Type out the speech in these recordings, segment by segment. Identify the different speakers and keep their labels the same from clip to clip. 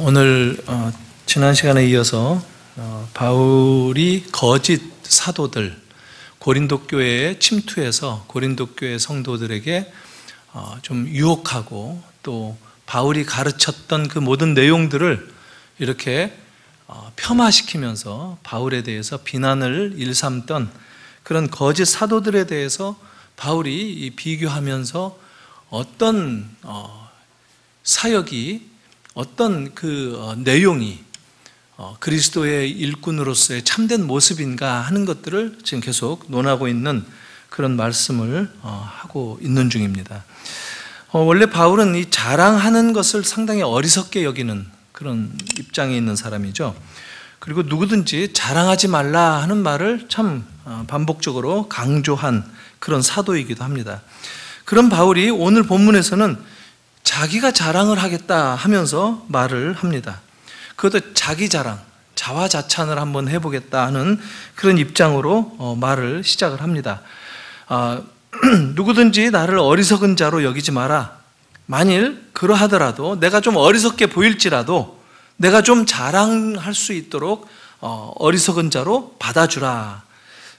Speaker 1: 오늘 지난 시간에 이어서 바울이 거짓 사도들 고린도 교회에 침투해서 고린도 교회 성도들에게 좀 유혹하고 또 바울이 가르쳤던 그 모든 내용들을 이렇게 폄하시키면서 바울에 대해서 비난을 일삼던 그런 거짓 사도들에 대해서 바울이 비교하면서 어떤 사역이 어떤 그 내용이 그리스도의 일꾼으로서의 참된 모습인가 하는 것들을 지금 계속 논하고 있는 그런 말씀을 하고 있는 중입니다. 원래 바울은 이 자랑하는 것을 상당히 어리석게 여기는 그런 입장에 있는 사람이죠. 그리고 누구든지 자랑하지 말라 하는 말을 참 반복적으로 강조한 그런 사도이기도 합니다. 그런 바울이 오늘 본문에서는 자기가 자랑을 하겠다 하면서 말을 합니다. 그것도 자기 자랑, 자화자찬을 한번 해보겠다 하는 그런 입장으로 말을 시작을 합니다. 누구든지 나를 어리석은 자로 여기지 마라. 만일 그러하더라도 내가 좀 어리석게 보일지라도 내가 좀 자랑할 수 있도록 어리석은 자로 받아주라.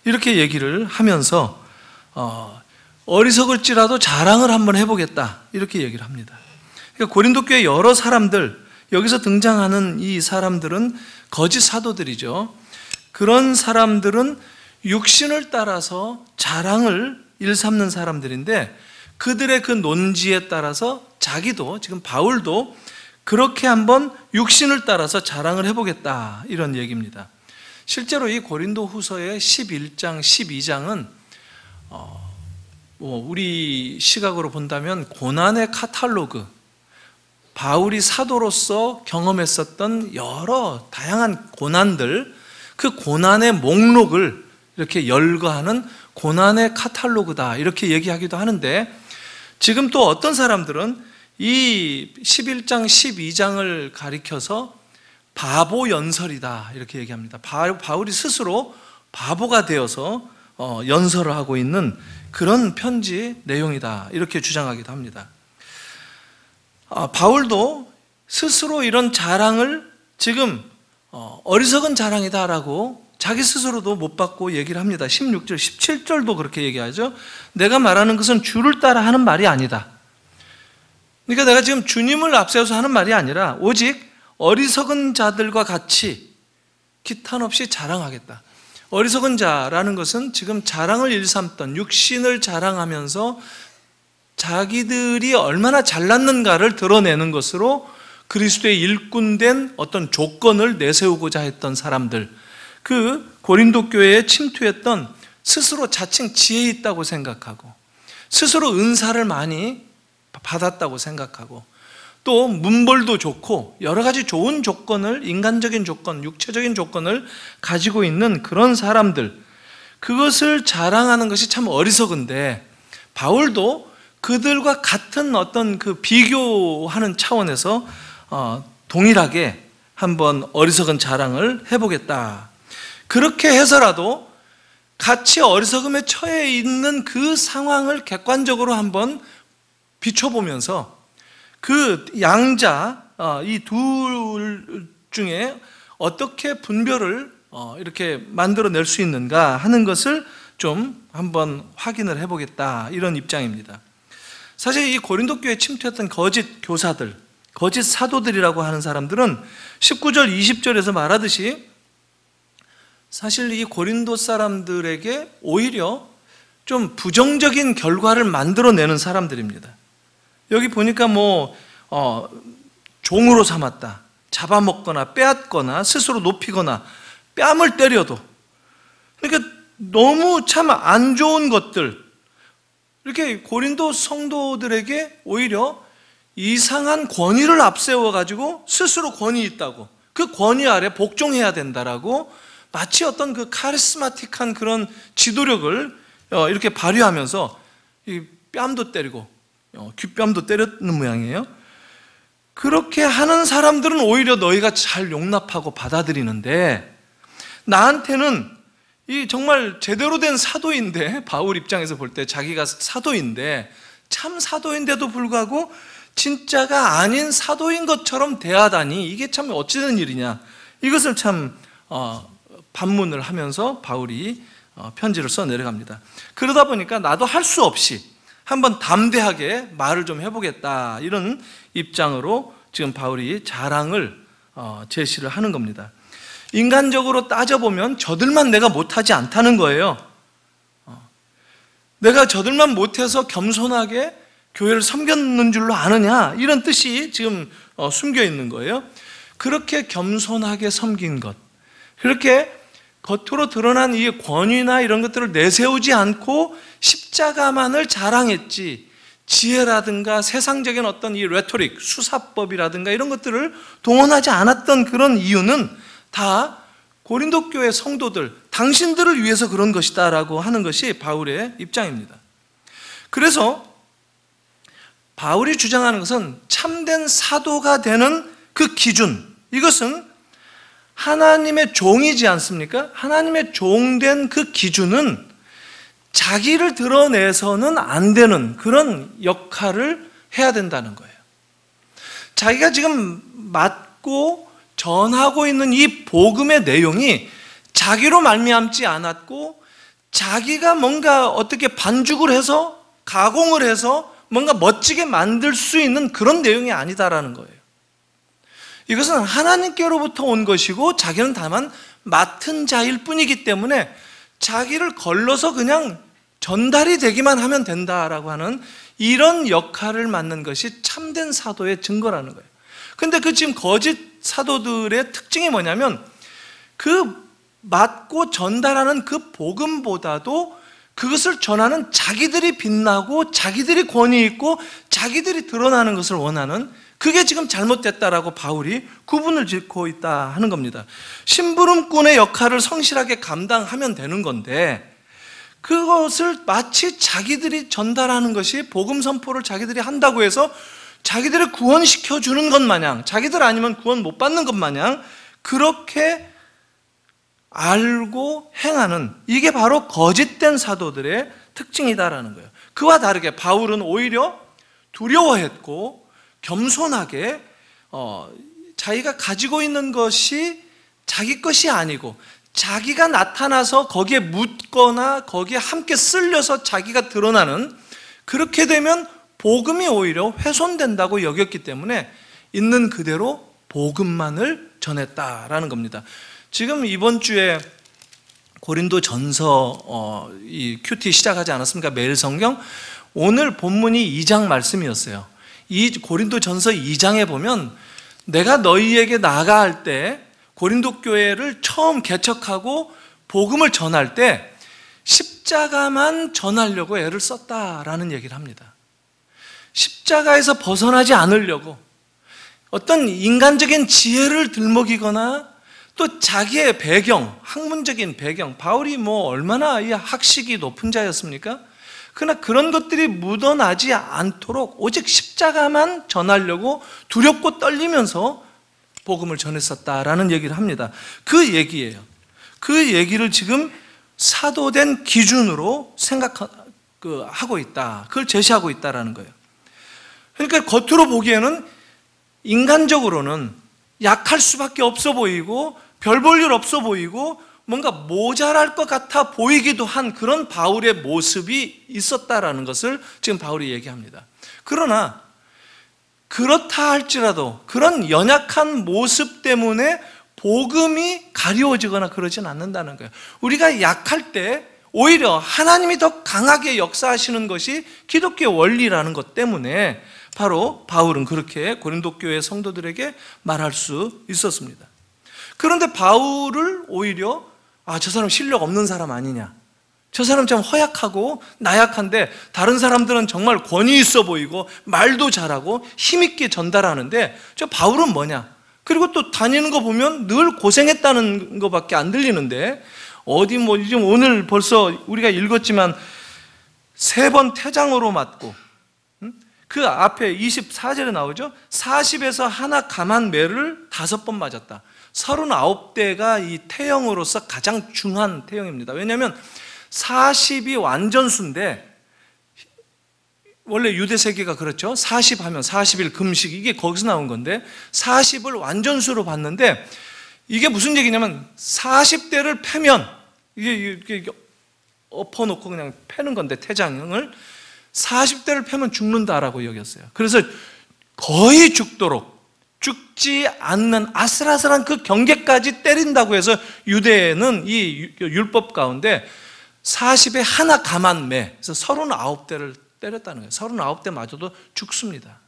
Speaker 1: 이렇게 얘기를 하면서 어리석을지라도 자랑을 한번 해보겠다 이렇게 얘기를 합니다. 그러니까 고린도 교회 여러 사람들, 여기서 등장하는 이 사람들은 거짓 사도들이죠. 그런 사람들은 육신을 따라서 자랑을 일삼는 사람들인데 그들의 그 논지에 따라서 자기도, 지금 바울도 그렇게 한번 육신을 따라서 자랑을 해보겠다 이런 얘기입니다. 실제로 이 고린도 후서의 11장, 12장은 우리 시각으로 본다면 고난의 카탈로그, 바울이 사도로서 경험했었던 여러 다양한 고난들, 그 고난의 목록을 이렇게 열거하는 고난의 카탈로그다 이렇게 얘기하기도 하는데, 지금 또 어떤 사람들은 이 11장, 12장을 가리켜서 바보 연설이다 이렇게 얘기합니다. 바울이 스스로 바보가 되어서 연설을 하고 있는 그런 편지 내용이다 이렇게 주장하기도 합니다. 바울도 스스로 이런 자랑을 지금 어리석은 자랑이다라고 자기 스스로도 못 받고 얘기를 합니다. 16절, 17절도 그렇게 얘기하죠. 내가 말하는 것은 주를 따라 하는 말이 아니다. 그러니까 내가 지금 주님을 앞세워서 하는 말이 아니라 오직 어리석은 자들과 같이 기탄 없이 자랑하겠다. 어리석은 자라는 것은 지금 자랑을 일삼던, 육신을 자랑하면서 자기들이 얼마나 잘났는가를 드러내는 것으로 그리스도의 일꾼된 어떤 조건을 내세우고자 했던 사람들, 그 고린도 교회에 침투했던, 스스로 자칭 지혜 있다고 생각하고 스스로 은사를 많이 받았다고 생각하고 또 문벌도 좋고 여러 가지 좋은 조건을, 인간적인 조건, 육체적인 조건을 가지고 있는 그런 사람들, 그것을 자랑하는 것이 참 어리석은데 바울도 그들과 같은 어떤 그 비교하는 차원에서 동일하게 한번 어리석은 자랑을 해보겠다. 그렇게 해서라도 같이 어리석음에 처해 있는 그 상황을 객관적으로 한번 비춰보면서 그 양자, 이 둘 중에 어떻게 분별을 이렇게 만들어낼 수 있는가 하는 것을 좀 한번 확인을 해보겠다 이런 입장입니다. 사실 이 고린도 교회에 침투했던 거짓 교사들, 거짓 사도들이라고 하는 사람들은 19절, 20절에서 말하듯이 사실 이 고린도 사람들에게 오히려 좀 부정적인 결과를 만들어내는 사람들입니다. 여기 보니까 종으로 삼았다, 잡아먹거나 빼앗거나 스스로 높이거나 뺨을 때려도, 그러니까 너무 참 안 좋은 것들, 이렇게 고린도 성도들에게 오히려 이상한 권위를 앞세워가지고 스스로 권위 있다고, 그 권위 아래 복종해야 된다라고 마치 어떤 그 카리스마틱한 그런 지도력을 이렇게 발휘하면서 이 뺨도 때리고 귓뺨도 때렸는 모양이에요. 그렇게 하는 사람들은 오히려 너희가 잘 용납하고 받아들이는데, 나한테는 이 정말 제대로 된 사도인데, 바울 입장에서 볼 때 자기가 사도인데, 참 사도인데도 불구하고 진짜가 아닌 사도인 것처럼 대하다니 이게 참 어찌된 일이냐, 이것을 참 반문을 하면서 바울이 편지를 써 내려갑니다. 그러다 보니까 나도 할 수 없이 한번 담대하게 말을 좀 해보겠다, 이런 입장으로 지금 바울이 자랑을 제시를 하는 겁니다. 인간적으로 따져보면 저들만 내가 못하지 않다는 거예요. 내가 저들만 못해서 겸손하게 교회를 섬겼는 줄로 아느냐, 이런 뜻이 지금 숨겨 있는 거예요. 그렇게 겸손하게 섬긴 것, 그렇게 겉으로 드러난 이 권위나 이런 것들을 내세우지 않고 십자가만을 자랑했지, 지혜라든가 세상적인 어떤 이 레토릭, 수사법이라든가 이런 것들을 동원하지 않았던 그런 이유는 다 고린도 교회 성도들, 당신들을 위해서 그런 것이다 라고 하는 것이 바울의 입장입니다. 그래서 바울이 주장하는 것은 참된 사도가 되는 그 기준, 이것은 하나님의 종이지 않습니까? 하나님의 종된 그 기준은 자기를 드러내서는 안 되는 그런 역할을 해야 된다는 거예요. 자기가 지금 맡고 전하고 있는 이 복음의 내용이 자기로 말미암지 않았고, 자기가 뭔가 어떻게 반죽을 해서 가공을 해서 뭔가 멋지게 만들 수 있는 그런 내용이 아니다라는 거예요. 이것은 하나님께로부터 온 것이고 자기는 다만 맡은 자일 뿐이기 때문에 자기를 걸러서 그냥 전달이 되기만 하면 된다라고 하는 이런 역할을 맡는 것이 참된 사도의 증거라는 거예요. 근데 그 지금 거짓 사도들의 특징이 뭐냐면, 그 맡고 전달하는 그 복음보다도 그것을 전하는 자기들이 빛나고 자기들이 권위 있고 자기들이 드러나는 것을 원하는, 그게 지금 잘못됐다라고 바울이 구분을 짓고 있다 하는 겁니다. 심부름꾼의 역할을 성실하게 감당하면 되는 건데, 그것을 마치 자기들이 전달하는 것이 복음 선포를 자기들이 한다고 해서 자기들을 구원시켜 주는 것 마냥, 자기들 아니면 구원 못 받는 것 마냥 그렇게 알고 행하는, 이게 바로 거짓된 사도들의 특징이다라는 거예요. 그와 다르게 바울은 오히려 두려워했고 겸손하게 자기가 가지고 있는 것이 자기 것이 아니고 자기가 나타나서 거기에 묻거나 거기에 함께 쓸려서 자기가 드러나는, 그렇게 되면 복음이 오히려 훼손된다고 여겼기 때문에 있는 그대로 복음만을 전했다라는 겁니다. 지금 이번 주에 고린도 전서 이 큐티 시작하지 않았습니까? 매일 성경. 오늘 본문이 2장 말씀이었어요. 이 고린도 전서 2장에 보면 내가 너희에게 나아가 할 때, 고린도 교회를 처음 개척하고 복음을 전할 때 십자가만 전하려고 애를 썼다라는 얘기를 합니다. 십자가에서 벗어나지 않으려고 어떤 인간적인 지혜를 들먹이거나 또 자기의 배경, 학문적인 배경, 바울이 얼마나 이 학식이 높은 자였습니까? 그러나 그런 것들이 묻어나지 않도록 오직 십자가만 전하려고 두렵고 떨리면서 복음을 전했었다라는 얘기를 합니다. 그 얘기예요. 그 얘기를 지금 사도된 기준으로 생각하고 있다, 그걸 제시하고 있다라는 거예요. 그러니까 겉으로 보기에는 인간적으로는 약할 수밖에 없어 보이고 별 볼 일 없어 보이고 뭔가 모자랄 것 같아 보이기도 한 그런 바울의 모습이 있었다라는 것을 지금 바울이 얘기합니다. 그러나 그렇다 할지라도 그런 연약한 모습 때문에 복음이 가려워지거나 그러진 않는다는 거예요. 우리가 약할 때 오히려 하나님이 더 강하게 역사하시는 것이 기독교 원리라는 것 때문에 바로 바울은 그렇게 고린도 교회 성도들에게 말할 수 있었습니다. 그런데 바울을 오히려 저 사람 실력 없는 사람 아니냐, 저 사람 참 허약하고 나약한데 다른 사람들은 정말 권위 있어 보이고 말도 잘하고 힘있게 전달하는데 저 바울은 뭐냐, 그리고 또 다니는 거 보면 늘 고생했다는 것밖에 안 들리는데 어디 지금 오늘 벌써 우리가 읽었지만 3번 태장으로 맞고, 그 앞에 24절에 나오죠. 40에서 하나 감한 매를 5번 맞았다. 39대가 이 태형으로서 가장 중한 태형입니다. 왜냐하면 40이 완전수인데 원래 유대 세계가 그렇죠. 40 하면 40일 금식, 이게 거기서 나온 건데 40을 완전수로 봤는데, 이게 무슨 얘기냐면 40대를 패면, 이게 엎어놓고 그냥 패는 건데, 태장을 40대를 패면 죽는다라고 여겼어요. 그래서 거의 죽도록, 죽지 않는 아슬아슬한 그 경계까지 때린다고 해서 유대에는 이 율법 가운데 40에 하나 감한 매, 그래서 39대를 때렸다는 거예요. 39대 맞아도 죽습니다.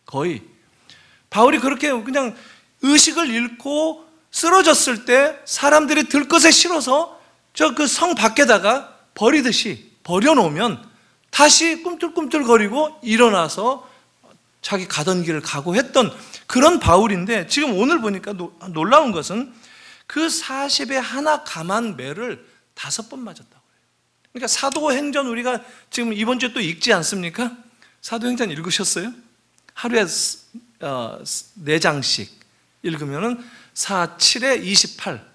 Speaker 1: 거의. 바울이 그렇게 그냥 의식을 잃고 쓰러졌을 때 사람들이 들것에 실어서 저 그 성 밖에다가 버리듯이 버려놓으면 다시 꿈틀꿈틀거리고 일어나서 자기 가던 길을 가고 했던 그런 바울인데, 지금 오늘 보니까 놀라운 것은 그 40에 하나 감한 매를 5번 맞았다고 해요. 그러니까 사도행전 우리가 지금 이번 주에 또 읽지 않습니까? 사도행전 읽으셨어요? 하루에 4장씩 읽으면은 4, 7에 28.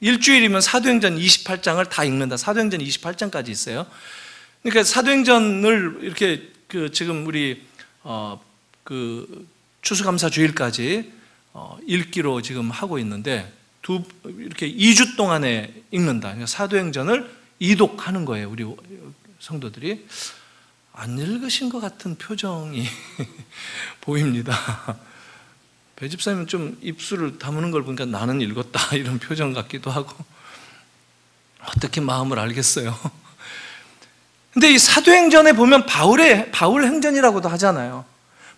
Speaker 1: 일주일이면 사도행전 28장을 다 읽는다. 사도행전 28장까지 있어요. 그러니까 사도행전을 이렇게 지금 우리 추수감사 주일까지 읽기로 지금 하고 있는데, 이렇게 2주 동안에 읽는다. 그러니까 사도행전을 이독하는 거예요. 우리 성도들이. 안 읽으신 것 같은 표정이 보입니다. 배 집사님은 좀 입술을 다무는 걸 보니까 나는 읽었다 이런 표정 같기도 하고, 어떻게 마음을 알겠어요. 근데 이 사도행전에 보면 바울 행전이라고도 하잖아요.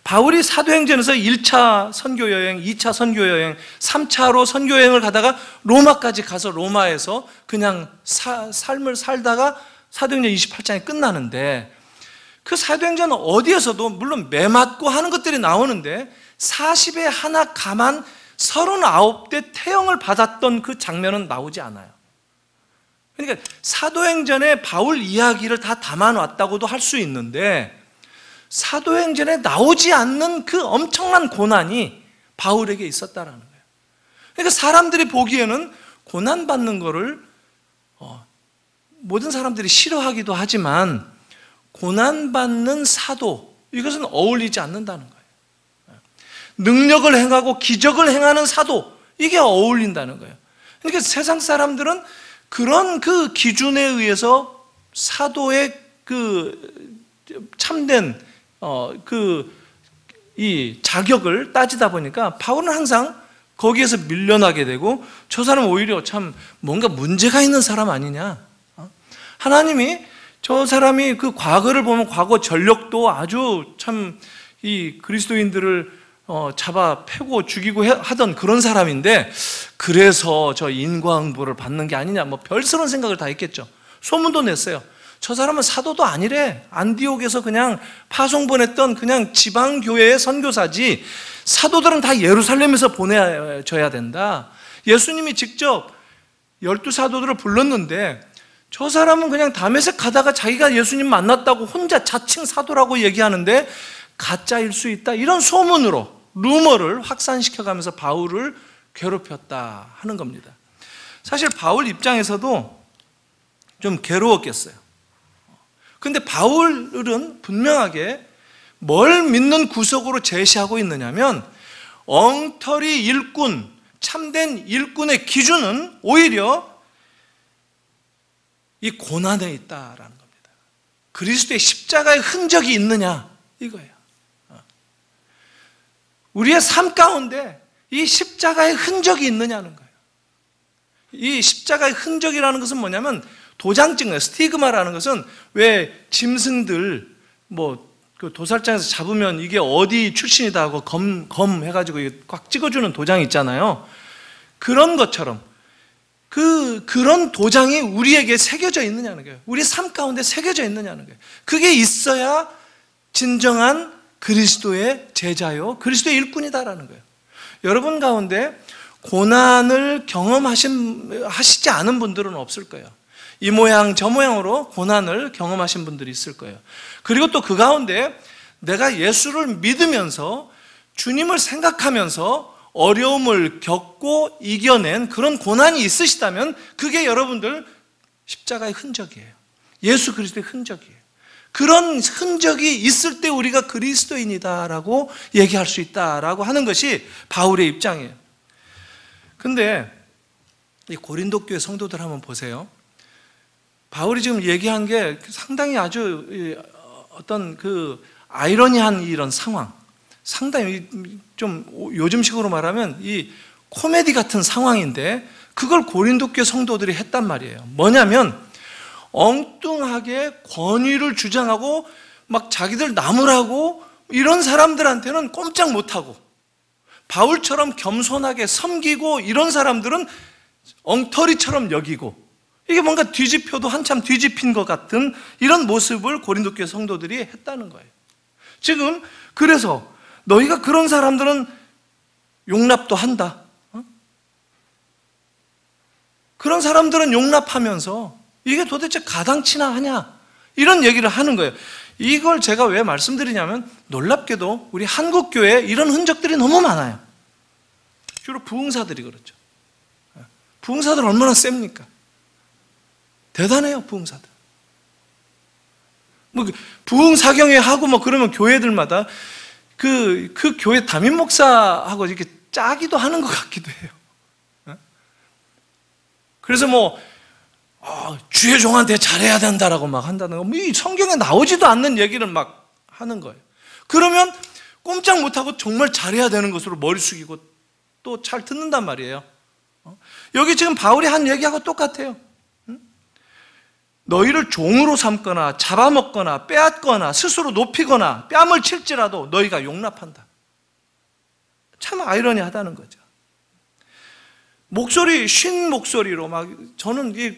Speaker 1: 바울이 사도행전에서 1차 선교여행, 2차 선교여행, 3차로 선교여행을 가다가 로마까지 가서 로마에서 그냥 삶을 살다가 사도행전 28장이 끝나는데, 그 사도행전은 어디에서도 물론 매 맞고 하는 것들이 나오는데 40에 하나 감한 39대 태형을 받았던 그 장면은 나오지 않아요. 그러니까 사도행전에 바울 이야기를 다 담아놨다고도 할 수 있는데, 사도행전에 나오지 않는 그 엄청난 고난이 바울에게 있었다라는 거예요. 그러니까 사람들이 보기에는 고난받는 거를 모든 사람들이 싫어하기도 하지만, 고난받는 사도, 이것은 어울리지 않는다는 거예요. 능력을 행하고 기적을 행하는 사도, 이게 어울린다는 거예요. 그러니까 세상 사람들은 그런 그 기준에 의해서 사도의 그 참된 이 자격을 따지다 보니까 바울은 항상 거기에서 밀려나게 되고, 저 사람은 오히려 참 뭔가 문제가 있는 사람 아니냐. 하나님이 저 사람이 그 과거를 보면 과거 전력도 아주 참 이 그리스도인들을 잡아 패고 죽이고 하던 그런 사람인데, 그래서 저 인과응보를 받는 게 아니냐, 뭐 별스러운 생각을 다 했겠죠. 소문도 냈어요. 저 사람은 사도도 아니래. 안디옥에서 그냥 파송 보냈던 그냥 지방교회의 선교사지, 사도들은 다 예루살렘에서 보내줘야 된다. 예수님이 직접 12사도들을 불렀는데, 저 사람은 그냥 다메섹 가다가 자기가 예수님 만났다고 혼자 자칭 사도라고 얘기하는데 가짜일 수 있다, 이런 소문으로 루머를 확산시켜가면서 바울을 괴롭혔다 하는 겁니다. 사실 바울 입장에서도 좀 괴로웠겠어요. 근데 바울은 분명하게 뭘 믿는 구석으로 제시하고 있느냐면, 엉터리 일꾼, 참된 일꾼의 기준은 오히려 이 고난에 있다라는 겁니다. 그리스도의 십자가의 흔적이 있느냐, 이거예요. 우리의 삶 가운데 이 십자가의 흔적이 있느냐는 거예요. 이 십자가의 흔적이라는 것은 뭐냐면 도장 찍는, 스티그마라는 것은 왜 짐승들 그 도살장에서 잡으면 이게 어디 출신이다 하고 검 해가지고 꽉 찍어주는 도장 있잖아요. 그런 것처럼 그런 도장이 우리에게 새겨져 있느냐는 거예요. 우리 삶 가운데 새겨져 있느냐는 거예요. 그게 있어야 진정한 그리스도의 제자요, 그리스도의 일꾼이다라는 거예요. 여러분 가운데 고난을 경험하시지 않은 분들은 없을 거예요. 이 모양 저 모양으로 고난을 경험하신 분들이 있을 거예요. 그리고 또 그 가운데 내가 예수를 믿으면서 주님을 생각하면서 어려움을 겪고 이겨낸 그런 고난이 있으시다면 그게 여러분들 십자가의 흔적이에요. 예수 그리스도의 흔적이에요. 그런 흔적이 있을 때 우리가 그리스도인이다라고 얘기할 수 있다라고 하는 것이 바울의 입장이에요. 근데 이 고린도 교회 성도들 한번 보세요. 바울이 지금 얘기한 게 상당히 아주 어떤 그 아이러니한 이런 상황, 상당히 좀 요즘식으로 말하면 이 코미디 같은 상황인데 그걸 고린도 교회 성도들이 했단 말이에요. 뭐냐면 엉뚱하게 권위를 주장하고 막 자기들 나무라고 이런 사람들한테는 꼼짝 못하고, 바울처럼 겸손하게 섬기고 이런 사람들은 엉터리처럼 여기고, 이게 뭔가 뒤집혀도 한참 뒤집힌 것 같은 이런 모습을 고린도 교회 성도들이 했다는 거예요. 지금 그래서 너희가 그런 사람들은 용납도 한다. 그런 사람들은 용납하면서 이게 도대체 가당치나 하냐, 이런 얘기를 하는 거예요. 이걸 제가 왜 말씀드리냐면 놀랍게도 우리 한국교회에 이런 흔적들이 너무 많아요. 주로 부흥사들이 그렇죠. 부흥사들 얼마나 셉니까? 대단해요, 부흥사들. 뭐 부흥사경회 하고 뭐 그러면 교회들마다 그 교회 담임 목사하고 이렇게 짜기도 하는 것 같기도 해요. 그래서 뭐 주의 종한테 잘해야 된다라고 막 한다는 거, 뭐 이 성경에 나오지도 않는 얘기를 막 하는 거예요. 그러면 꼼짝 못하고 정말 잘해야 되는 것으로 머리 숙이고 또 잘 듣는단 말이에요. 여기 지금 바울이 한 얘기하고 똑같아요. 너희를 종으로 삼거나 잡아먹거나 빼앗거나 스스로 높이거나 뺨을 칠지라도 너희가 용납한다. 참 아이러니하다는 거죠. 목소리, 쉰 목소리로 막, 저는 이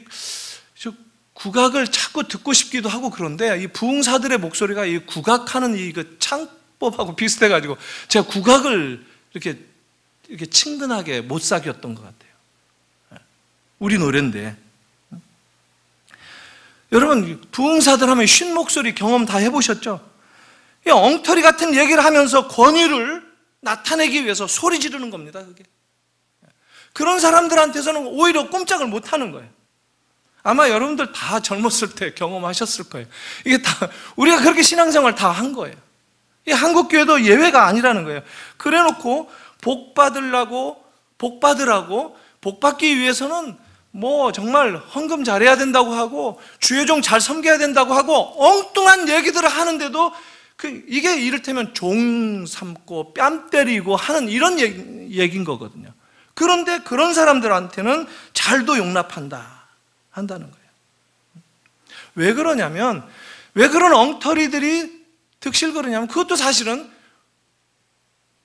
Speaker 1: 국악을 자꾸 듣고 싶기도 하고 그런데 이 부흥사들의 목소리가 이 국악하는 이 그 창법하고 비슷해가지고 제가 국악을 이렇게 친근하게 못 사귀었던 것 같아요. 우리 노래인데. 여러분, 부흥사들 하면 쉰 목소리 경험 다 해보셨죠? 이 엉터리 같은 얘기를 하면서 권위를 나타내기 위해서 소리 지르는 겁니다, 그게. 그런 사람들한테서는 오히려 꼼짝을 못 하는 거예요. 아마 여러분들 다 젊었을 때 경험하셨을 거예요. 이게 다, 우리가 그렇게 신앙생활 다 한 거예요. 이 한국교회도 예외가 아니라는 거예요. 그래 놓고 복 받으라고, 복 받기 위해서는 뭐 정말 헌금 잘해야 된다고 하고 주의 종 잘 섬겨야 된다고 하고 엉뚱한 얘기들을 하는데도 이게 이를테면 종 삼고 뺨 때리고 하는 이런 얘기인 거거든요. 그런데 그런 사람들한테는 잘도 한다는 거예요. 왜 그러냐면, 왜 그런 엉터리들이 득실거리냐면 그것도 사실은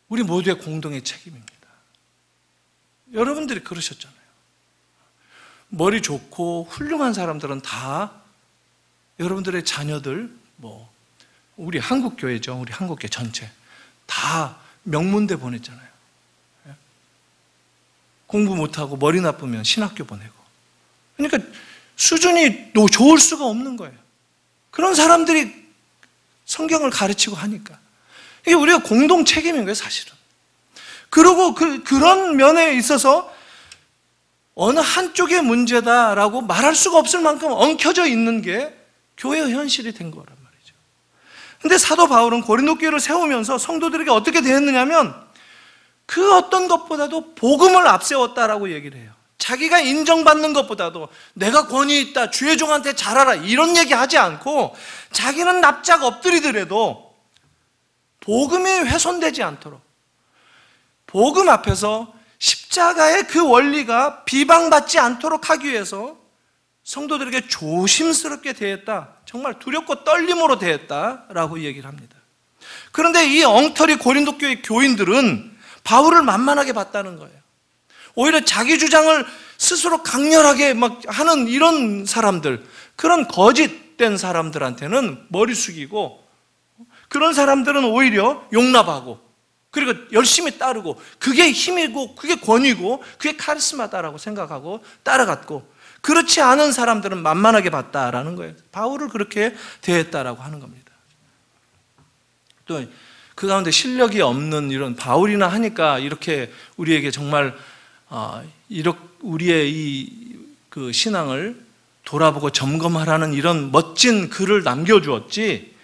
Speaker 1: 우리 모두의 공동의 책임입니다. 여러분들이 그러셨잖아요. 머리 좋고 훌륭한 사람들은 다 여러분들의 자녀들, 뭐 우리 한국교회죠, 우리 한국교회 전체 다 명문대 보냈잖아요. 공부 못하고 머리 나쁘면 신학교 보내고. 그러니까 수준이 좋을 수가 없는 거예요. 그런 사람들이 성경을 가르치고 하니까 이게 우리가 공동 책임인 거예요, 사실은. 그리고 그런 면에 있어서 어느 한쪽의 문제다라고 말할 수가 없을 만큼 엉켜져 있는 게 교회의 현실이 된 거란 말이죠. 근데 사도 바울은 고린도 교회를 세우면서 성도들에게 어떻게 대했느냐면 그 어떤 것보다도 복음을 앞세웠다라고 얘기를 해요. 자기가 인정받는 것보다도 내가 권위 있다, 주의 종한테 잘하라, 이런 얘기 하지 않고 자기는 납작 엎드리더라도 복음이 훼손되지 않도록, 복음 앞에서 십자가의 그 원리가 비방받지 않도록 하기 위해서 성도들에게 조심스럽게 대했다, 정말 두렵고 떨림으로 대했다라고 얘기를 합니다. 그런데 이 엉터리 고린도 교회 교인들은 바울을 만만하게 봤다는 거예요. 오히려 자기 주장을 스스로 강렬하게 막 하는 이런 사람들, 그런 거짓된 사람들한테는 머리 숙이고, 그런 사람들은 오히려 용납하고 그리고 열심히 따르고 그게 힘이고 그게 권위고 그게 카리스마다라고 생각하고 따라갔고, 그렇지 않은 사람들은 만만하게 봤다라는 거예요. 바울을 그렇게 대했다라고 하는 겁니다. 또 그 가운데 실력이 없는 이런 바울이나 하니까 이렇게 우리에게 정말 우리의 이 그 신앙을 돌아보고 점검하라는 이런 멋진 글을 남겨주었지,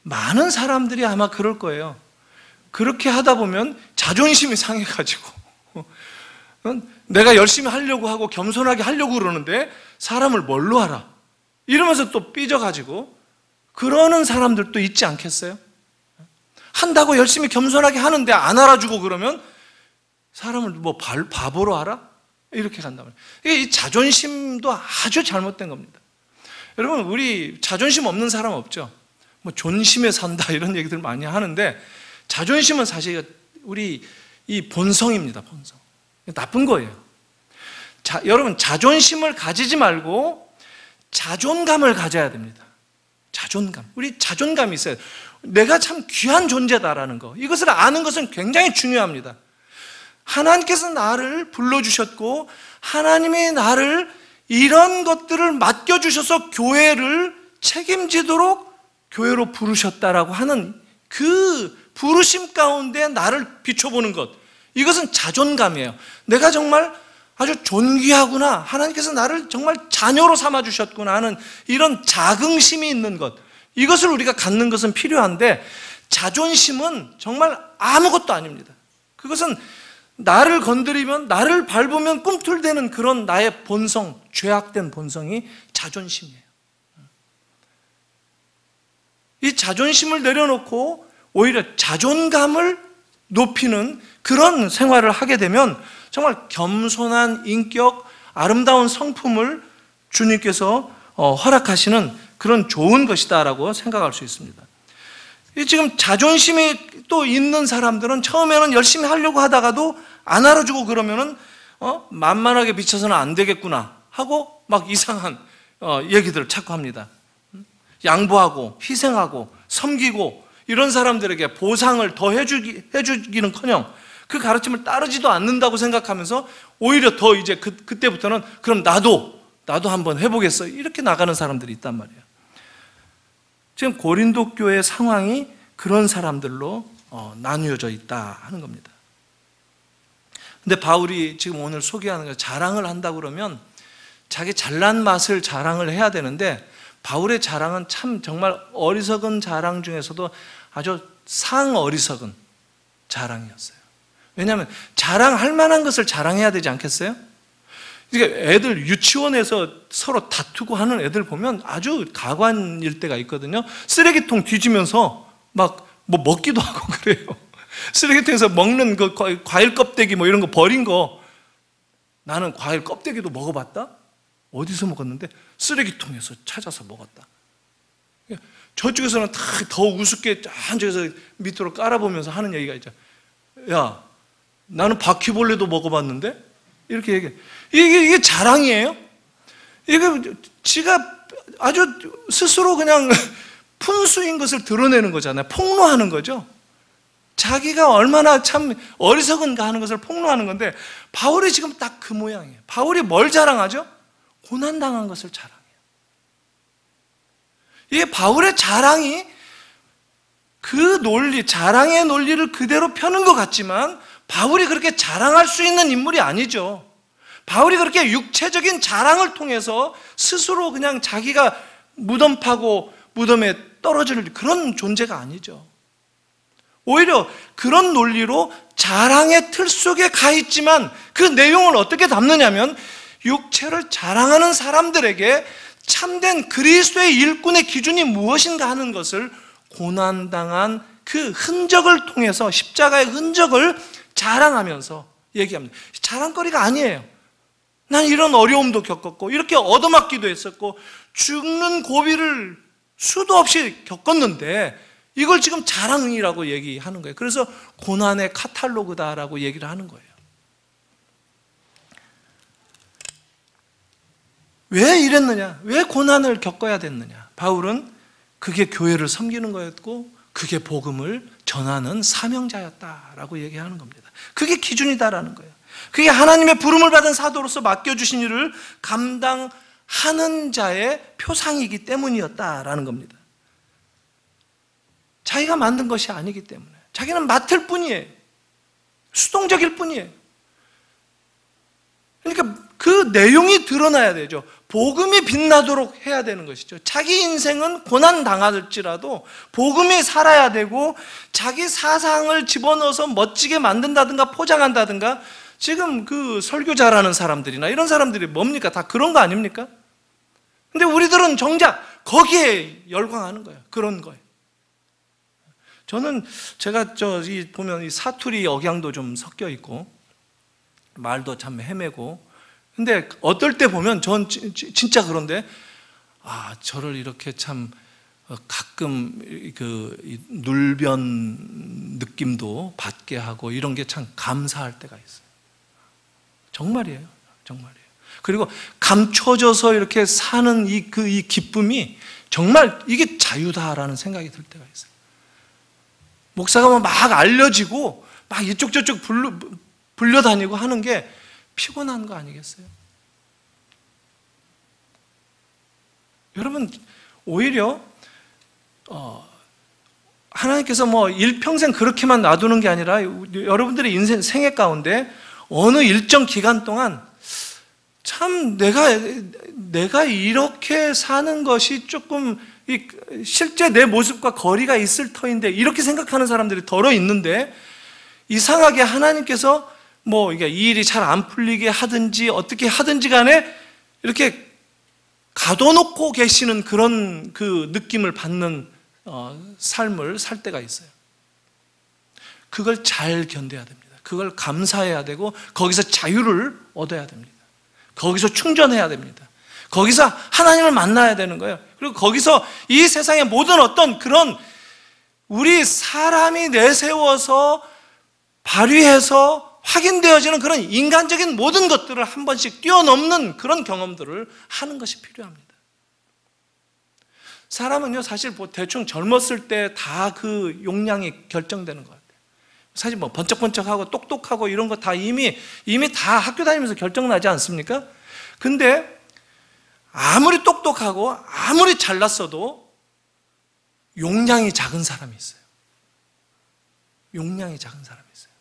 Speaker 1: 많은 사람들이 아마 그럴 거예요. 그렇게 하다 보면 자존심이 상해가지고 내가 열심히 하려고 하고 겸손하게 하려고 그러는데 사람을 뭘로 알아? 이러면서 또 삐져가지고 그러는 사람들도 있지 않겠어요? 한다고 열심히 겸손하게 하는데 안 알아주고 그러면 사람을 뭐 바보로 알아? 이렇게 간단 말이에요. 이 자존심도 아주 잘못된 겁니다. 여러분, 우리 자존심 없는 사람 없죠? 뭐 존심에 산다 이런 얘기들 많이 하는데, 자존심은 사실 우리 이 본성입니다. 본성. 나쁜 거예요. 여러분, 자존심을 가지지 말고 자존감을 가져야 됩니다. 자존감. 우리 자존감이 있어요. 내가 참 귀한 존재다라는 거, 이것을 아는 것은 굉장히 중요합니다. 하나님께서 나를 불러주셨고 하나님이 나를 이런 것들을 맡겨주셔서 교회를 책임지도록 교회로 부르셨다라고 하는 그 부르심 가운데 나를 비춰보는 것, 이것은 자존감이에요. 내가 정말 아주 존귀하구나, 하나님께서 나를 정말 자녀로 삼아주셨구나 하는 이런 자긍심이 있는 것, 이것을 우리가 갖는 것은 필요한데, 자존심은 정말 아무것도 아닙니다. 그것은 나를 건드리면, 나를 밟으면 꿈틀대는 그런 나의 본성, 죄악된 본성이 자존심이에요. 이 자존심을 내려놓고 오히려 자존감을 높이는 그런 생활을 하게 되면 정말 겸손한 인격, 아름다운 성품을 주님께서 허락하시는 그런 좋은 것이다라고 생각할 수 있습니다. 지금 자존심이 또 있는 사람들은 처음에는 열심히 하려고 하다가도 안 알아주고 그러면은 만만하게 비춰서는 안 되겠구나 하고 막 이상한 얘기들을 자꾸 합니다. 양보하고 희생하고 섬기고 이런 사람들에게 보상을 더 해주기는커녕 그 가르침을 따르지도 않는다고 생각하면서 오히려 더 이제 그때부터는 그럼 나도 한번 해보겠어, 이렇게 나가는 사람들이 있단 말이에요. 지금 고린도 교회 상황이 그런 사람들로 나뉘어져 있다 하는 겁니다. 근데 바울이 지금 오늘 소개하는 거, 자랑을 한다 그러면 자기 잘난 맛을 자랑을 해야 되는데, 바울의 자랑은 참 정말 어리석은 자랑 중에서도 아주 상어리석은 자랑이었어요. 왜냐하면 자랑할 만한 것을 자랑해야 되지 않겠어요? 그러니까 애들 유치원에서 서로 다투고 하는 애들 보면 아주 가관일 때가 있거든요. 쓰레기통 뒤지면서 막 뭐 먹기도 하고 그래요. 쓰레기통에서 먹는 그 과일 껍데기 뭐 이런 거 버린 거, 나는 과일 껍데기도 먹어봤다? 어디서 먹었는데? 쓰레기통에서 찾아서 먹었다. 저쪽에서는 더 우습게 한쪽에서 밑으로 깔아보면서 하는 얘기가 있죠. 야, 나는 바퀴벌레도 먹어봤는데? 이렇게 얘기해. 이게 자랑이에요? 이게 지가 아주 스스로 그냥 푼수인 것을 드러내는 거잖아요. 폭로하는 거죠. 자기가 얼마나 참 어리석은가 하는 것을 폭로하는 건데, 바울이 지금 딱 그 모양이에요. 바울이 뭘 자랑하죠? 고난당한 것을 자랑해요. 이게 바울의 자랑이 그 논리, 자랑의 논리를 그대로 펴는 것 같지만 바울이 그렇게 자랑할 수 있는 인물이 아니죠. 바울이 그렇게 육체적인 자랑을 통해서 스스로 그냥 자기가 무덤 파고 무덤에 떨어질 그런 존재가 아니죠. 오히려 그런 논리로 자랑의 틀 속에 가 있지만 그 내용을 어떻게 담느냐면, 육체를 자랑하는 사람들에게 참된 그리스도의 일꾼의 기준이 무엇인가 하는 것을 고난당한 그 흔적을 통해서, 십자가의 흔적을 자랑하면서 얘기합니다. 자랑거리가 아니에요. 난 이런 어려움도 겪었고 이렇게 얻어맞기도 했었고 죽는 고비를 수도 없이 겪었는데 이걸 지금 자랑이라고 얘기하는 거예요. 그래서 고난의 카탈로그다라고 얘기를 하는 거예요. 왜 이랬느냐? 왜 고난을 겪어야 됐느냐? 바울은 그게 교회를 섬기는 거였고 그게 복음을 전하는 사명자였다라고 얘기하는 겁니다. 그게 기준이다라는 거예요. 그게 하나님의 부름을 받은 사도로서 맡겨주신 일을 감당하는 자의 표상이기 때문이었다라는 겁니다. 자기가 만든 것이 아니기 때문에, 자기는 맡을 뿐이에요. 수동적일 뿐이에요. 그러니까 그 내용이 드러나야 되죠. 복음이 빛나도록 해야 되는 것이죠. 자기 인생은 고난 당할지라도 복음이 살아야 되고, 자기 사상을 집어넣어서 멋지게 만든다든가 포장한다든가, 지금 그 설교 잘하는 사람들이나 이런 사람들이 뭡니까? 다 그런 거 아닙니까? 근데 우리들은 정작 거기에 열광하는 거예요. 그런 거예요. 저는 제가 보면 이 사투리 억양도 좀 섞여 있고 말도 참 헤매고, 근데 어떨 때 보면 전 진짜 그런데, 저를 이렇게 참 가끔 그 눌변 느낌도 받게 하고 이런 게 참 감사할 때가 있어요. 정말이에요. 정말이에요. 그리고 감춰져서 이렇게 사는 이 기쁨이 정말 이게 자유다라는 생각이 들 때가 있어요. 목사가 막 알려지고 막 이쪽 저쪽 불려다니고 하는 게 피곤한 거 아니겠어요? 여러분, 오히려 하나님께서 일평생 그렇게만 놔두는 게 아니라 여러분들의 인생 생애 가운데 어느 일정 기간 동안 참 내가 이렇게 사는 것이 조금 실제 내 모습과 거리가 있을 터인데, 이렇게 생각하는 사람들이 더러 있는데, 이상하게 하나님께서 이게 이 일이 잘 안 풀리게 하든지 어떻게 하든지 간에 이렇게 가둬놓고 계시는 그런 그 느낌을 받는 삶을 살 때가 있어요. 그걸 잘 견뎌야 됩니다. 그걸 감사해야 되고, 거기서 자유를 얻어야 됩니다. 거기서 충전해야 됩니다. 거기서 하나님을 만나야 되는 거예요. 그리고 거기서 이 세상의 모든 어떤 그런 우리 사람이 내세워서 발휘해서 확인되어지는 그런 인간적인 모든 것들을 한 번씩 뛰어넘는 그런 경험들을 하는 것이 필요합니다. 사람은요, 사실 대충 젊었을 때 다 그 용량이 결정되는 것 같아요. 사실 번쩍번쩍하고 똑똑하고 이런 거 다 이미 다 학교 다니면서 결정나지 않습니까? 근데 아무리 똑똑하고 아무리 잘났어도 용량이 작은 사람이 있어요. 용량이 작은 사람이 있어요.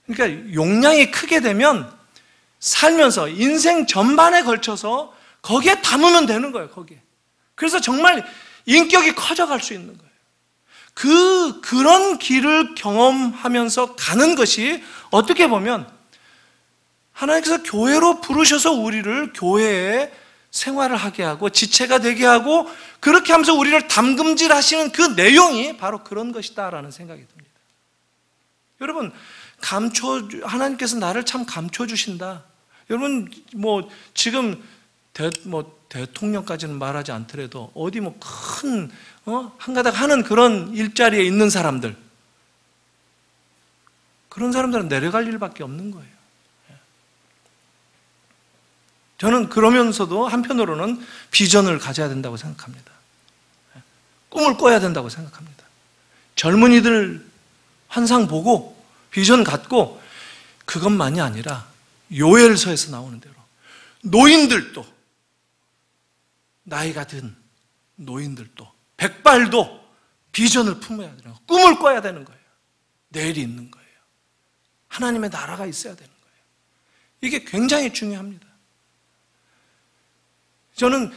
Speaker 1: 그러니까 용량이 크게 되면 살면서 인생 전반에 걸쳐서 거기에 담으면 되는 거예요. 거기에. 그래서 정말 인격이 커져갈 수 있는 거예요. 그런 길을 경험하면서 가는 것이 어떻게 보면 하나님께서 교회로 부르셔서 우리를 교회에 생활을 하게 하고 지체가 되게 하고, 그렇게 하면서 우리를 담금질 하시는 그 내용이 바로 그런 것이다라는 생각이 듭니다. 여러분, 하나님께서 나를 참 감춰주신다. 여러분, 지금 대통령까지는 말하지 않더라도 어디 큰 한가닥 하는 그런 일자리에 있는 사람들, 그런 사람들은 내려갈 일밖에 없는 거예요. 저는 그러면서도 한편으로는 비전을 가져야 된다고 생각합니다. 꿈을 꿔야 된다고 생각합니다. 젊은이들 환상 보고 비전 갖고, 그것만이 아니라 요엘서에서 나오는 대로 노인들도, 나이가 든 노인들도, 백발도 비전을 품어야 되는 거예요. 꿈을 꿔야 되는 거예요. 내일이 있는 거예요. 하나님의 나라가 있어야 되는 거예요. 이게 굉장히 중요합니다. 저는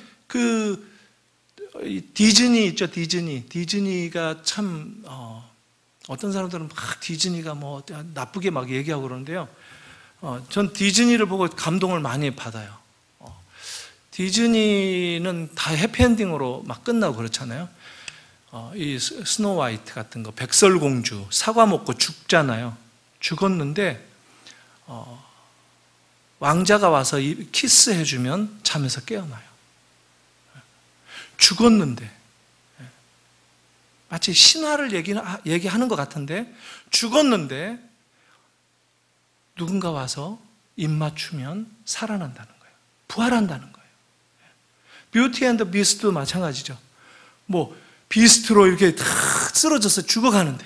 Speaker 1: 디즈니 있죠, 디즈니가 참 어떤 사람들은 막 디즈니가 나쁘게 막 얘기하고 그러는데요. 전 디즈니를 보고 감동을 많이 받아요. 디즈니는 다 해피엔딩으로 막 끝나고 그렇잖아요. 이 스노우 화이트 같은 거, 백설공주 사과 먹고 죽잖아요. 죽었는데 왕자가 와서 키스해주면 잠에서 깨어나요. 죽었는데, 마치 신화를 얘기하는 것 같은데, 죽었는데 누군가 와서 입 맞추면 살아난다는 거예요. 부활한다는 거예요. 뷰티 앤드 비스트도 마찬가지죠. 비스트로 이렇게 탁 쓰러져서 죽어가는데,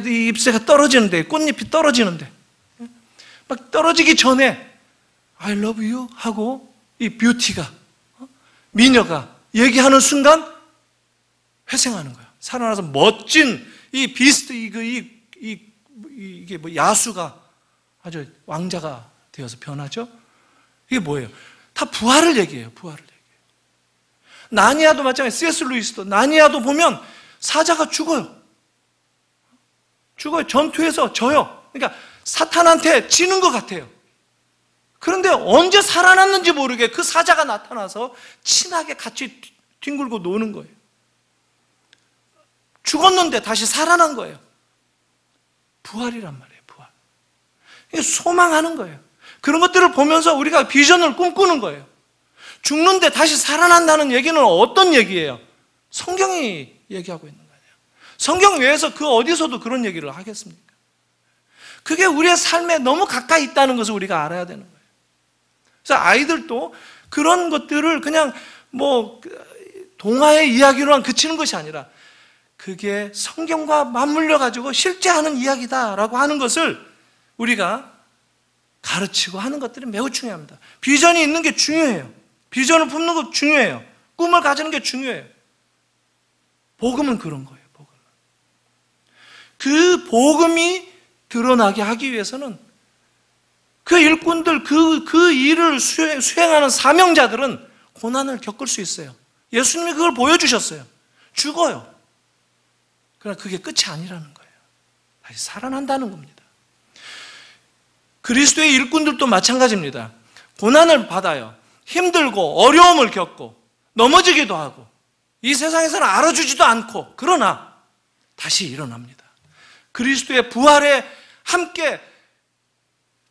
Speaker 1: 이 잎새가 떨어지는데, 꽃잎이 떨어지는데, 막 떨어지기 전에 I love you 하고 이 뷰티가, 미녀가 얘기하는 순간 회생하는 거예요. 살아나서 멋진 이 비스트, 이게 야수가 아주 왕자가 되어서 변하죠. 이게 뭐예요? 다 부활을 얘기해요. 부활을 얘기해요. 나니아도 마찬가지. C.S. 루이스도 나니아도 보면 사자가 죽어요. 죽어요. 전투에서 져요. 그러니까 사탄한테 지는 것 같아요. 그런데 언제 살아났는지 모르게 그 사자가 나타나서 친하게 같이 뒹굴고 노는 거예요. 죽었는데 다시 살아난 거예요. 부활이란 말이에요. 부활. 이게 소망하는 거예요. 그런 것들을 보면서 우리가 비전을 꿈꾸는 거예요. 죽는데 다시 살아난다는 얘기는 어떤 얘기예요? 성경이 얘기하고 있는 거예요. 성경 외에서 그 어디서도 그런 얘기를 하겠습니까? 그게 우리의 삶에 너무 가까이 있다는 것을 우리가 알아야 되는 거예요. 그래서 아이들도 그런 것들을 그냥 뭐 동화의 이야기로만 그치는 것이 아니라 그게 성경과 맞물려 가지고 실제 하는 이야기다라고 하는 것을 우리가 가르치고 하는 것들이 매우 중요합니다. 비전이 있는 게 중요해요. 비전을 품는 것 중요해요. 꿈을 가지는 게 중요해요. 복음은 그런 거예요. 복음은. 그 복음이 드러나게 하기 위해서는 그 일꾼들, 그 일을 수행하는 사명자들은 고난을 겪을 수 있어요. 예수님이 그걸 보여주셨어요. 죽어요. 그러나 그게 끝이 아니라는 거예요. 다시 살아난다는 겁니다. 그리스도의 일꾼들도 마찬가지입니다. 고난을 받아요. 힘들고 어려움을 겪고 넘어지기도 하고 이 세상에서는 알아주지도 않고 그러나 다시 일어납니다. 그리스도의 부활에 함께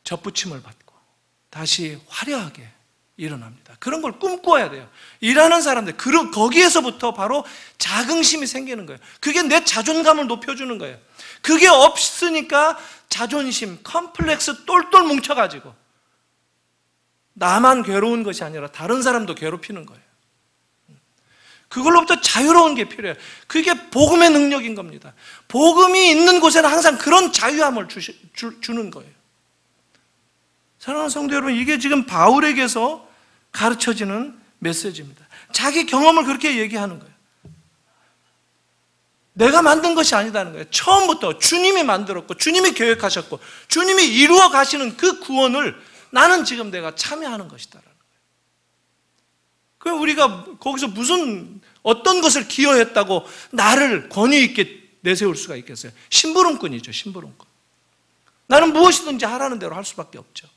Speaker 1: 접붙임을 받고 다시 화려하게 일어납니다. 그런 걸 꿈꿔야 돼요. 일하는 사람들, 거기에서부터 바로 자긍심이 생기는 거예요. 그게 내 자존감을 높여주는 거예요. 그게 없으니까 자존심, 컴플렉스 똘똘 뭉쳐가지고 나만 괴로운 것이 아니라 다른 사람도 괴롭히는 거예요. 그걸로부터 자유로운 게 필요해요. 그게 복음의 능력인 겁니다. 복음이 있는 곳에는 항상 그런 자유함을 주는 거예요. 사랑하는 성도 여러분, 이게 지금 바울에게서 가르쳐지는 메시지입니다. 자기 경험을 그렇게 얘기하는 거예요. 내가 만든 것이 아니다는 거예요. 처음부터 주님이 만들었고 주님이 계획하셨고 주님이 이루어 가시는 그 구원을 나는 지금 내가 참여하는 것이다라는 거예요. 그럼 우리가 거기서 어떤 것을 기여했다고 나를 권위 있게 내세울 수가 있겠어요? 심부름꾼이죠, 심부름꾼. 나는 무엇이든지 하라는 대로 할 수밖에 없죠.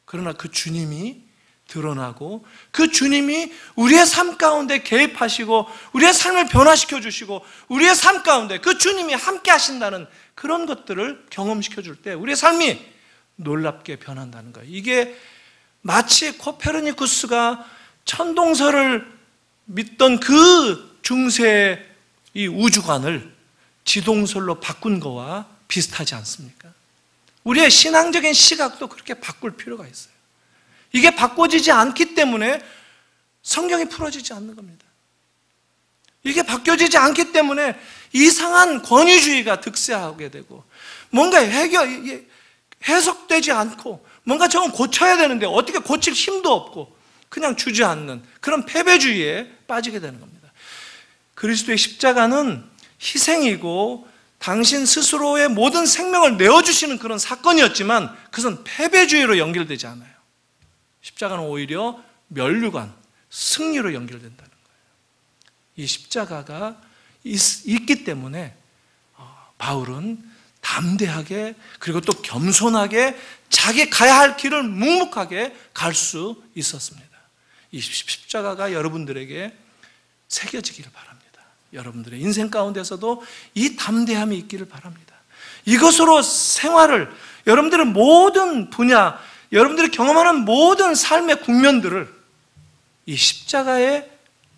Speaker 1: 그러나 그 주님이 드러나고 그 주님이 우리의 삶 가운데 개입하시고 우리의 삶을 변화시켜 주시고 우리의 삶 가운데 그 주님이 함께 하신다는 그런 것들을 경험시켜 줄 때 우리의 삶이 놀랍게 변한다는 거예요. 이게 마치 코페르니쿠스가 천동설을 믿던 그 중세의 이 우주관을 지동설로 바꾼 거와 비슷하지 않습니까? 우리의 신앙적인 시각도 그렇게 바꿀 필요가 있어요. 이게 바꿔지지 않기 때문에 성경이 풀어지지 않는 겁니다. 이게 바뀌어지지 않기 때문에 이상한 권위주의가 득세하게 되고 뭔가 해석되지 않고 뭔가 저건 고쳐야 되는데 어떻게 고칠 힘도 없고 그냥 주저앉는 그런 패배주의에 빠지게 되는 겁니다. 그리스도의 십자가는 희생이고 당신 스스로의 모든 생명을 내어주시는 그런 사건이었지만 그것은 패배주의로 연결되지 않아요. 십자가는 오히려 면류관, 승리로 연결된다는 거예요. 이 십자가가 있기 때문에 바울은 담대하게 그리고 또 겸손하게 자기 가야 할 길을 묵묵하게 갈 수 있었습니다. 이 십자가가 여러분들에게 새겨지기를 바랍니다. 여러분들의 인생 가운데서도 이 담대함이 있기를 바랍니다. 이것으로 생활을 여러분들의 모든 분야 여러분들이 경험하는 모든 삶의 국면들을 이 십자가의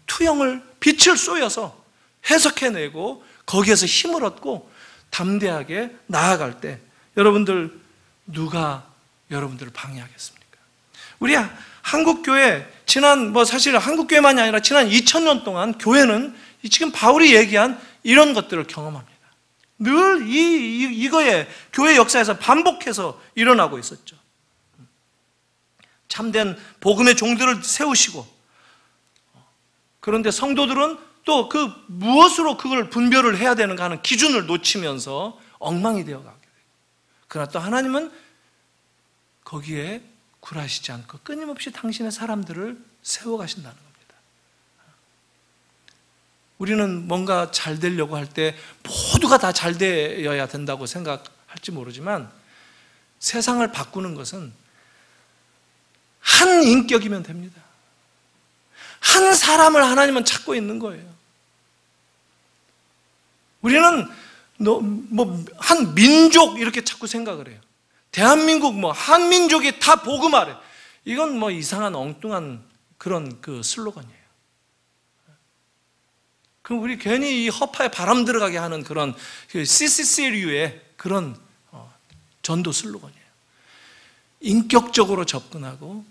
Speaker 1: 투영을 빛을 쏘여서 해석해내고 거기에서 힘을 얻고 담대하게 나아갈 때 여러분들 누가 여러분들을 방해하겠습니까? 우리 한국교회 사실 한국교회만이 아니라 지난 2000년 동안 교회는 지금 바울이 얘기한 이런 것들을 경험합니다. 늘 이거에 교회 역사에서 반복해서 일어나고 있었죠. 참된 복음의 종들을 세우시고 그런데 성도들은 또 그 무엇으로 그걸 분별을 해야 되는가 하는 기준을 놓치면서 엉망이 되어가게 돼요. 그러나 또 하나님은 거기에 굴하시지 않고 끊임없이 당신의 사람들을 세워가신다는 겁니다. 우리는 뭔가 잘 되려고 할 때 모두가 다 잘 되어야 된다고 생각할지 모르지만 세상을 바꾸는 것은 한 인격이면 됩니다. 한 사람을 하나님은 찾고 있는 거예요. 우리는 한 민족 이렇게 자꾸 생각을 해요. 대한민국 한민족이 다 복음하래. 이건 이상한 엉뚱한 그런 슬로건이에요. 그럼 우리 괜히 이 허파에 바람 들어가게 하는 그런 CCC류의 그런 전도 슬로건이에요. 인격적으로 접근하고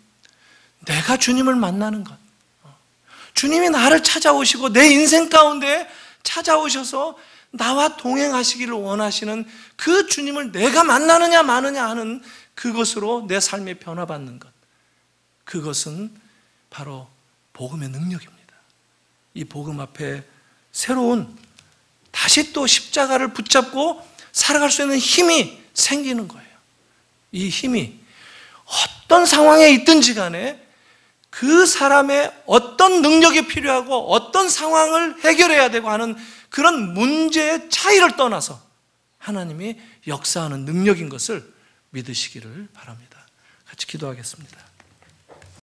Speaker 1: 내가 주님을 만나는 것, 주님이 나를 찾아오시고 내 인생 가운데 찾아오셔서 나와 동행하시기를 원하시는 그 주님을 내가 만나느냐 마느냐 하는 그것으로 내 삶이 변화받는 것, 그것은 바로 복음의 능력입니다. 이 복음 앞에 새로운 다시 또 십자가를 붙잡고 살아갈 수 있는 힘이 생기는 거예요. 이 힘이 어떤 상황에 있든지 간에 그 사람의 어떤 능력이 필요하고 어떤 상황을 해결해야 되고 하는 그런 문제의 차이를 떠나서 하나님이 역사하는 능력인 것을 믿으시기를 바랍니다. 같이 기도하겠습니다.